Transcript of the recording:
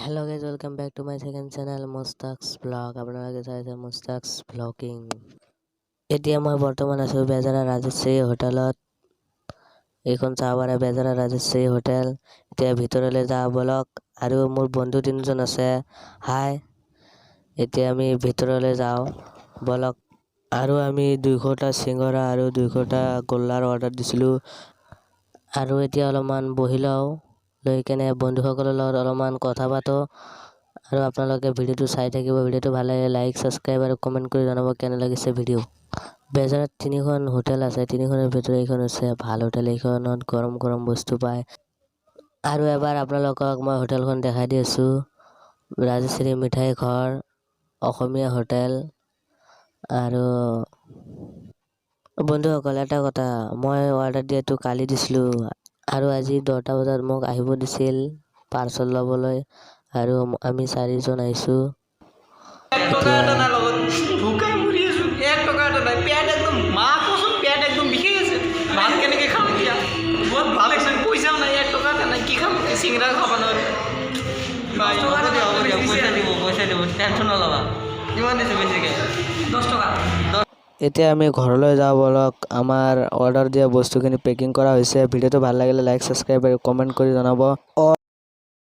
Hello guys, welcome back to my second channel Mustaq's Vlog. আপোনালোকে চাইছে Mustaq's Vlogging. এতিয়া মই বৰ্তমান আছো বেজাৰা ৰাজশ্ৰী হোটেলত। এইখন চাহবাৰা বেজাৰা ৰাজশ্ৰী হোটেল। এতিয়া ভিতৰলৈ যাওঁ বলক, আৰু মোৰ বন্ধু তিনিজন আছে। হাই, এতিয়া আমি ভিতৰলৈ যাওঁ বলক। আৰু আমি 200টা সিংগৰা আৰু 200টা গোল্লাৰ অৰ্ডাৰ দিছিলোঁ। আৰু এতিয়া অলপমান বহি লওঁ, লৈ কেনে বন্ধুসকলৰ লগত অলপমান কথা পাতো। আৰু আপোনালোকে ভিডিঅ'টো চাই থাকিব। ভিডিঅ'টো ভাল লাগে লাইক সাবস্ক্ৰাইব আৰু কমেণ্ট কৰি জনাব কেনে লাগিছে ভিডিঅ'। বেজাৰত 3খন হোটেল আছে, 3খনৰ ভিতৰত এইখন হৈছে ভাল হোটেল। এইখনত গৰম গৰম বস্তু পায়। আৰু এবাৰ আপোনালোকক মই হোটেলখন দেখাই দি আছোঁ। ৰাজশ্ৰী মিঠাই ঘৰ, অসমীয়া হোটেল। আৰু বন্ধুসকল এটা কথা, মই অৰ্ডাৰ দিয়াটো কালি দিছিলোঁ, আৰু আজি 10টা বজাত মোক আহিব দিছিল পাৰ্চেল ল'বলৈ। আৰু আমি 4জন আহিছোঁ। এতিয়া আমি ঘৰলৈ যাওঁ বলক। আমাৰ অৰ্ডাৰ দিয়া বস্তুখিনি পেকিং কৰা হৈছে। ভিডিঅ'টো ভাল লাগিলে লাইক সাবস্ক্ৰাইব আৰু কমেণ্ট কৰি জনাব।